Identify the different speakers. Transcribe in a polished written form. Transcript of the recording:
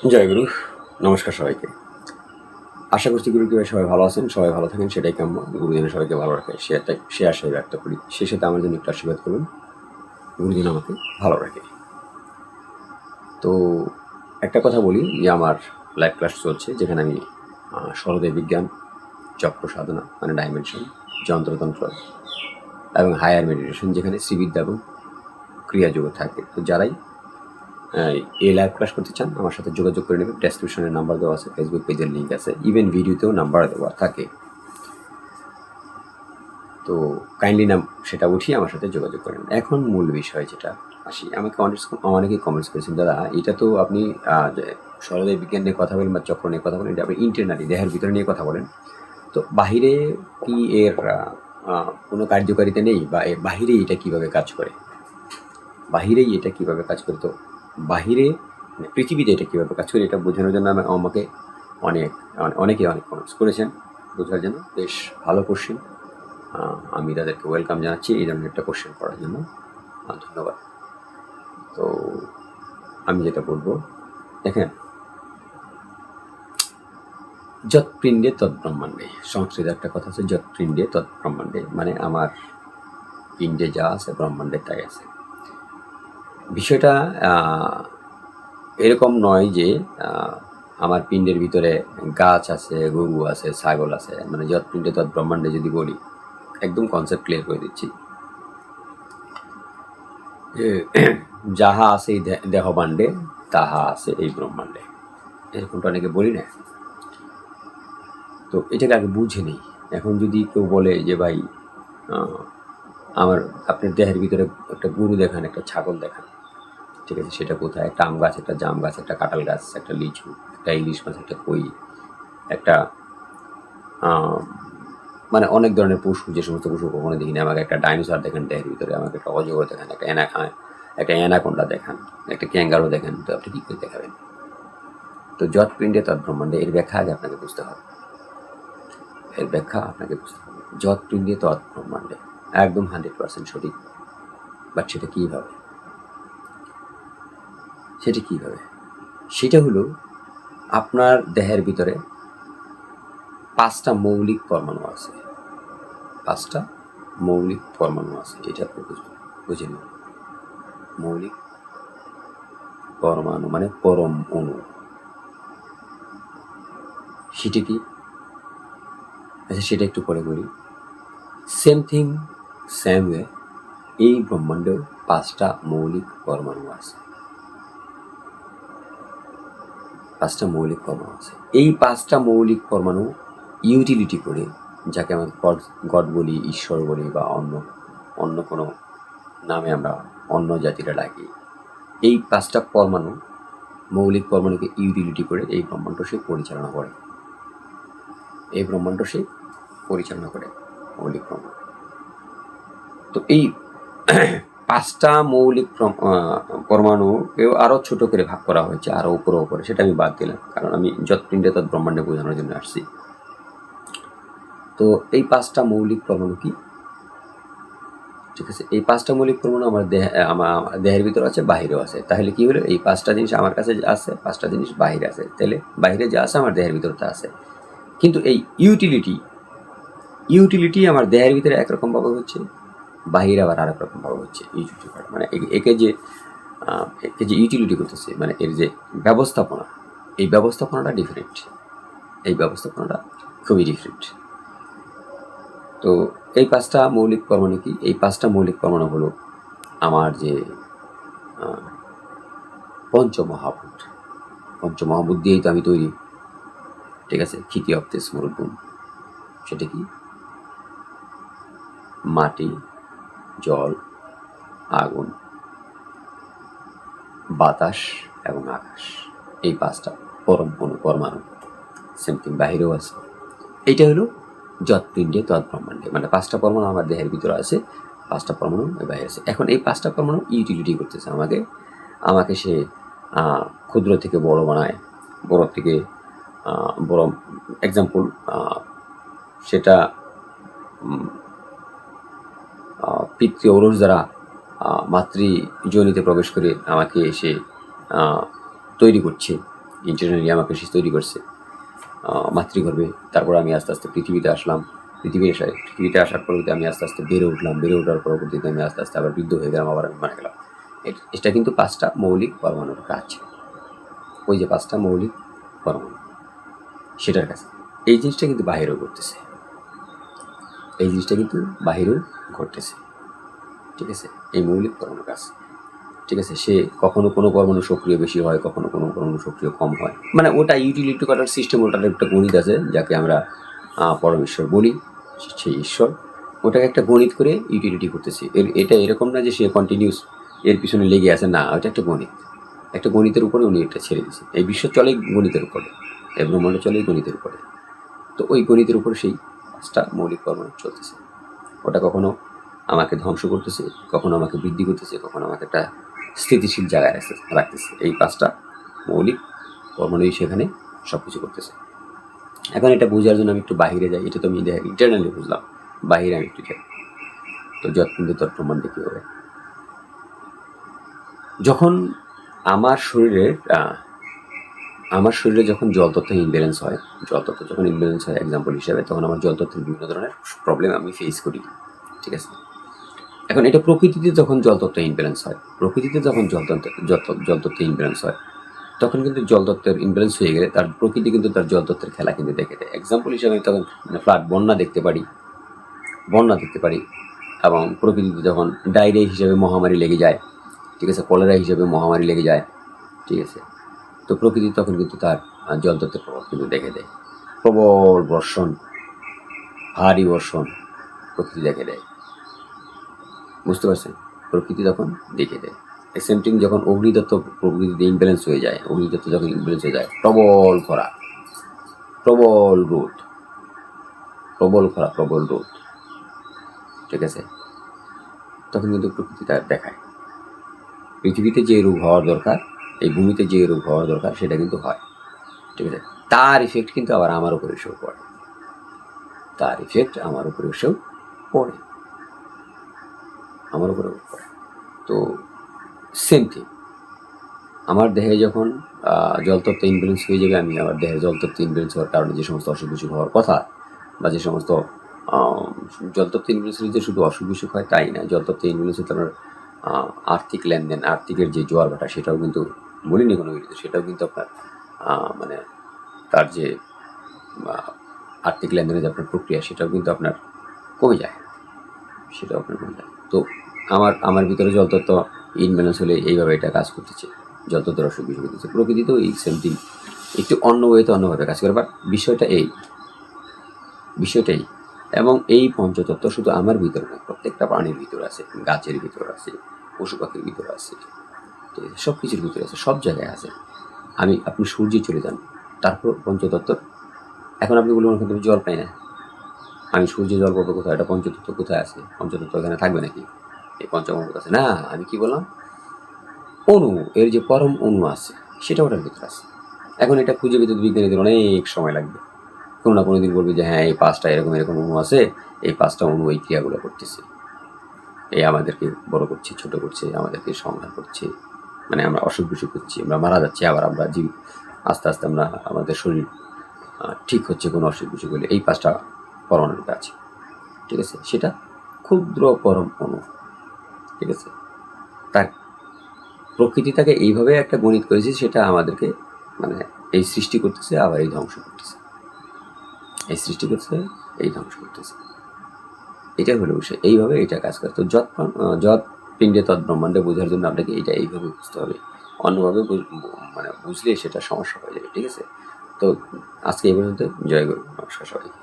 Speaker 1: জয় গুরু। নমস্কার সবাইকে। আশা করছি গুরু কৃপায় সবাই ভালো আছেন, সবাই ভালো থাকেন, সেটাই কাম্য। গুরু যেন সবাইকে ভালো রাখে সে আশাই ব্যক্ত করি। সে সাথে আমার জন্য একটু আশীর্বাদ করুন, গুরু যেন আমাকে ভালো রাখে। তো একটা কথা বলি যে আমার লাইভ ক্লাস চলছে, যেখানে আমি সরোদয় বিজ্ঞান, চক্র সাধনা মানে ডাইমেনশন, যন্ত্রতন্ত্র এবং হায়ার মেডিটেশন, যেখানে শ্রীবিদ্যা এবং ক্রিয়াযোগ থাকে। তো যারাই এই লাইভ ক্লাস করতে চান আমার সাথে যোগাযোগ করে নেবেন। ডেসক্রিপশনে নাম্বার দেওয়া আছে, ফেসবুক পেজের লিঙ্ক আছে, ইভেন ভিডিওতেও নাম্বার দেওয়া থাকে। তো কাইন্ডলি সেটা উঠিয়ে আমার সাথে যোগাযোগ করেন। এখন মূল বিষয় যেটা আসি, আমাকে অনেকেই কমেন্টস করেছেন, দাদা এটা তো আপনি সরোদয় বিজ্ঞান নিয়ে কথা বলেন বা চক্র নিয়ে কথা বলেন, এটা আপনি ইন্টারনালি দেহের ভিতরে নিয়ে কথা বলেন, তো বাহিরে কি এর কোনো কার্যকারিতা নেই, বা এর বাহিরে এটা কিভাবে কাজ করে, বাহিরেই এটা কিভাবে কাজ করে? তো বাহিরে মানে পৃথিবীতে এটা কীভাবে কাজ করে এটা বোঝানোর জন্য আমাকে অনেকেই অনেক কমেন্টস করেছেন বোঝার জন্য। বেশ ভালো কোশ্চেন, আমি তাদেরকে ওয়েলকাম জানাচ্ছি এই ধরনের একটা কোশ্চেন করার জন্য। ধন্যবাদ। তো আমি যেটা বলবো, দেখেন, যৎ পিণ্ডে তৎ ব্রহ্মাণ্ডে, সংস্কৃত একটা কথা আছে, যৎ পিণ্ডে তৎ ব্রহ্মাণ্ডে, মানে আমার পিণ্ডে যা আছে ব্রহ্মাণ্ডে তাই আছে। বিষয়টা এরকম নয় যে আমার পিণ্ডের ভিতরে গাছ আছে, গরু আছে, ছাগল আছে, মানে যৎ পিণ্ডে তৎ ব্রহ্মাণ্ডে যদি বলি, একদম কনসেপ্ট ক্লিয়ার করে দিচ্ছি যে যাহা আছে এই দেহবাণ্ডে তাহা আছে এই ব্রহ্মাণ্ডে, এরকমটা অনেকে বলি না। তো এটাকে আগে বুঝে নেই। এখন যদি কেউ বলে যে ভাই আমার আপনার দেহের ভিতরে একটা গরু দেখান, একটা ছাগল দেখান, ঠিক আছে, সেটা কোথায়? একটা আম গাছ, একটা জাম গাছ, একটা কাঁঠাল গাছ, একটা লিচু, একটা ইলিশ মাছ, একটা কই, একটা মানে অনেক ধরনের পশু, যে সমস্ত পশু কখনো দেখিনি। আমাকে একটা ডাইনোসর দেখান দেহের ভিতরে, আমাকে একটা অজগর দেখান, একটা অ্যানাকোন্ডা দেখান, একটা ক্যাঙ্গারো দেখান, তো আপনি কী করে দেখাবেন? তো যৎ পিণ্ডে তৎ ব্রহ্মাণ্ডে, এর ব্যাখ্যা আগে আপনাকে বুঝতে হবে। এর ব্যাখ্যা আপনাকে বুঝতে হবে। যৎ পিণ্ডে তৎ ব্রহ্মাণ্ডে, একদম 100% সঠিক। বাট সেটা কীভাবে? সেটা হলো আপনার দেহের ভিতরে 5টা মৌলিক পরমাণু আছে। 5টা মৌলিক পরমাণু আছে, এটা আপনি বুঝে নিন। মৌলিক পরমাণু মানে পরম অণু। সেটা কি? আচ্ছা, সেটা একটু পরে বলি। সেম থিং, সেম ওয়ে, এই ব্রহ্মাণ্ডেও 5টা মৌলিক পরমাণু আছে। 5টা মৌলিক পরমাণু আছে। এই 5টা মৌলিক পরমাণু ইউটিলিটি করে, যাকে আমরা গড বলি, ঈশ্বর বলি, বা অন্য কোনো নামে আমরা অন্য জাতিরা ডাকি, এই 5টা পরমাণু, মৌলিক পরমাণুকে ইউটিলিটি করে এই ব্রহ্মাণ্ড সে পরিচালনা করে। মৌলিক পরমাণু। তো এই 5টা মৌলিক পরমাণুকেও আরও ছোট করে ভাগ করা হয়েছে, আরও উপরে, সেটা আমি বাদ দিলাম, কারণ আমি যৎ পিণ্ডে তৎ ব্রহ্মাণ্ডে বোঝানোর জন্য আসছি। তো এই 5টা মৌলিক পরমাণু কি? ঠিক আছে, এই 5টা মৌলিক পরমাণু আমার দেহের ভিতরে আছে, বাহিরেও আছে। তাহলে কি হলো? এই 5টা জিনিস আমার কাছে আছে, 5টা জিনিস বাহিরে আছে। তাহলে বাহিরে যা আছে আমার দেহের ভিতরে তা আছে। কিন্তু এই ইউটিলিটি আমার দেহের ভিতরে একরকমভাবে হচ্ছে, বাহিরে আবার আরেক রকমভাবে হচ্ছে। মানে একে যে ইউটিলিটি করতেছে, মানে এর যে ব্যবস্থাপনা, এই ব্যবস্থাপনাটা ডিফারেন্ট। এই ব্যবস্থাপনাটা খুবই ডিফারেন্ট। তো এই 5টা মৌলিক পরমাণু কি? এই 5টা মৌলিক পরমাণু হলো আমার যে পঞ্চমহাভূত দিয়েই তো আমি তৈরি, ঠিক আছে। ক্ষিতি অপ্তে স্মরুদ্গুণ, সেটা কি? মাটি, জল, আগুন, বাতাস এবং আকাশ, এই 5টা পরমাণু। সেমথিং বাহিরেও আছে। এইটা হলো যৎ পিণ্ডে তৎ ব্রহ্মাণ্ডে, মানে 5টা পরমাণু আমার দেহের ভিতরে আছে, 5টা পরমাণু বাইরে আছে। এখন এই 5টা পরমাণু ইউটিলিটি করতেছে আমাকে সে ক্ষুদ্র থেকে বড় বানায়, বড় থেকে বড়। এক্সাম্পল, সেটা পিতৃ ঔরস দ্বারা মাতৃ যোনিতে প্রবেশ করে আমাকে এসে তৈরি করছে, ইন্টারনালি আমাকে সে তৈরি করছে মাতৃগর্ভে। তারপর আমি আস্তে আস্তে পৃথিবীতে আসলাম। পৃথিবীতে আসার পরবর্তী আমি আস্তে আস্তে বেড়ে উঠলাম। বেড়ে ওঠার পরবর্তীতে আমি আস্তে আস্তে আবার বৃদ্ধ হয়ে গেলাম, আবার আমি মারা গেলাম। এটা কিন্তু 5টা মৌলিক পরমাণুর কাজ। ওই যে 5টা মৌলিক পরমাণু, সেটার কাছে এই জিনিসটা কিন্তু বাহিরেও ঘটতেছে, এই জিনিসটা কিন্তু বাহিরেও ঘটতেছে। ঠিক আছে, এই মৌলিক পরমাণুর কাজ। ঠিক আছে, সে কখনো কোনো পরমাণু সক্রিয় বেশি হয়, কখনো কোনো পরমাণু সক্রিয় কম হয়। মানে ওটা ইউটিলিটি করার সিস্টেম, ওটার একটা গণিত আছে যাকে আমরা পরমেশ্বর বলি, সেই ঈশ্বর। ওটাকে একটা গণিত করে ইউটিলিটি করতেছি। এটা এরকম না যে সে কন্টিনিউস এর পিছনে লেগে আছে, না, ওটা একটা গণিত। একটা গণিতের উপরে উনি এটা ছেড়ে দিয়েছে। এই বিশ্ব চলেই গণিতের উপরে, এই ব্রহ্মাণ্ড চলেই গণিতের উপরে। তো ওই গণিতের উপরে সেই 5টা মৌলিক পরমাণু চলতেছে। ওটা কখনো আমাকে ধ্বংস করতেছে, কখনো আমাকে বৃদ্ধি করতেছে, কখনো আমাকে একটা স্থিতিশীল জায়গায় রাখতেছে। এই 5টা মৌলিক পরমাণুই সেখানে সব কিছু করতেছে। এখন এটা বোঝার জন্য আমি একটু বাহিরে যাই। এটা তো আমি ইন্টারনালি বুঝলাম, বাহিরে আমি একটু যাই। তো যৎকিন্তু তৎ প্রমাণ দেখি হবে। যখন আমার শরীরে যখন জলতত্ত্ব ইমব্যালেন্স হয়, জলতত্ত্ব যখন ইমব্যালেন্স হয় এক্সাম্পল হিসাবে, তখন আমার জলতত্ত্বের বিভিন্ন ধরনের প্রবলেম আমি ফেস করি। ঠিক আছে, এখন এটা প্রকৃতিতে যখন জলতত্ত্ব ইমব্যালেন্স হয়, প্রকৃতিতে যখন জলতত্ত্ব ইমব্যালেন্স হয়, তখন কিন্তু জলতত্ত্বের ইমব্যালেন্স হয়ে গেলে তার প্রকৃতি কিন্তু তার জলতত্ত্বের খেলা কিন্তু দেখে দেয়। এক্সাম্পল হিসাবে তখন ফ্লাড, বন্যা দেখতে পারি। এবং প্রকৃতিতে যখন ডায়রিয়া হিসেবে মহামারী লেগে যায়, ঠিক আছে, কলেরা হিসেবে মহামারী লেগে যায়, ঠিক আছে, তো প্রকৃতি তখন কিন্তু তার জলতত্ত্বের প্রভাব কিন্তু দেখে দেয়। প্রবল বর্ষণ, ভারী বর্ষণ প্রকৃতি দেখে দেয়। বুঝতে পারছেন, প্রকৃতি তখন দেখে দেয়। সেমথিং যখন অগ্নিতত্ত্ব প্রকৃতিতে ইমব্যালেন্স হয়ে যায়, অগ্নিতত্ত্ব যখন ইমব্যালেন্স হয়ে যায়, প্রবল খরা, প্রবল রোদ, ঠিক আছে, তখন কিন্তু প্রকৃতি তার দেখায়। পৃথিবীতে যে রূপ হওয়ার দরকার, এই ভূমিতে যে রূপ হওয়ার দরকার, সেটা কিন্তু হয়। ঠিক আছে, তার ইফেক্ট কিন্তু আবার আমার উপরে এসেও পড়ে, আমার উপরেও পড়ে। তো সেম থিং, আমার দেহে যখন জলতত্ত্ব ইমব্যালেন্স হয়ে যাবে, আমি আমার দেহের জলতত্ত্ব ইমব্যালেন্স হওয়ার কারণে যে সমস্ত অসুখ বিসুখ হওয়ার কথা, বা যে সমস্ত জলতত্ত্ব ইমব্যালেন্স হলে যে শুধু অসুখ বিসুখ হয় তাই না, জলতত্ত্ব ইমব্যালেন্স হলে আপনার আর্থিক লেনদেন, আর্থিকের যে জোয়ার ভাটা, সেটাও কিন্তু বলিনি কোনো ভিডিওতে, সেটাও কিন্তু আপনার মানে তার যে আর্থিক লেনদেনের যে আপনার প্রক্রিয়া, সেটাও কিন্তু আপনার কমে যায়, তো আমার ভিতরে জলতত্ত্ব ইমব্যালেন্স হলে এইভাবে এটা কাজ করতেছে, জলতত্ত্বের অসুখ বিসুখ হতেছে। প্রকৃতিতেও এই সেম থিং, একটু অন্য ওয়েতে অন্যভাবে কাজ করে। বাট বিষয়টা এই, এবং এই পঞ্চতত্ত্ব শুধু আমার ভিতরে নয়, প্রত্যেকটা প্রাণীর ভিতরে আছে, গাছের ভিতরে আছে, পশু পাখির ভিতরে আছে, সব কিছুর ভিতরে আছে, সব জায়গায় আছে। আপনি সূর্যে চলে যান, তারপর পঞ্চতত্ত্ব। এখন আপনি বলবেন ওখানে জল পাই না, আমি সূর্যে জল পাবো কোথায়? এটা পঞ্চতত্ত্ব কোথায় আছে? পঞ্চতত্ত্ব এখানে থাকবে নাকি? এই পঞ্চমহাভূত আছে না? আমি কি বললাম, অণু, এর যে পরম অণু আছে সেটা ওটার ভিতরে আছে। এখন এটা খুঁজে পেতে বিজ্ঞানীদের অনেক সময় লাগবে। কোনো না কোনো দিন বলবে যে হ্যাঁ, এই 5টা এরকম অণু আছে, এই 5টা অণু এই ক্রিয়াগুলো করতেছে, এই আমাদেরকে বড় করছে, ছোট করছে, আমাদেরকে সংহার করছে, মানে আমরা অসুখ বিসুখ করছি, আমরা মারা যাচ্ছি, আবার আমরা আস্তে আস্তে আমাদের শরীর ঠিক হচ্ছে কোনো অসুখ বিসুখ হলে। এই 5টা পরমাণুর কাজ, ঠিক আছে, সেটা ক্ষুদ্র পরম অণু। ঠিক আছে, তার প্রকৃতি তাকে এইভাবে একটা গণিত করেছে, সেটা আমাদেরকে মানে এই সৃষ্টি করতেছে, আবার এই ধ্বংস করতেছে, এটা হলো বিষয়। এইভাবে এটা কাজ করে। তো যৎ পিণ্ডে তৎ ব্রহ্মাণ্ডে বোঝার জন্য আপনাকে এটা এইভাবে বুঝতে হবে, অন্যভাবে বুঝলে সেটা সমস্যা হয়ে যাবে। ঠিক আছে, তো আজকে এই পর্যন্ত। জয় গুরু, নমস্কার সবাইকে।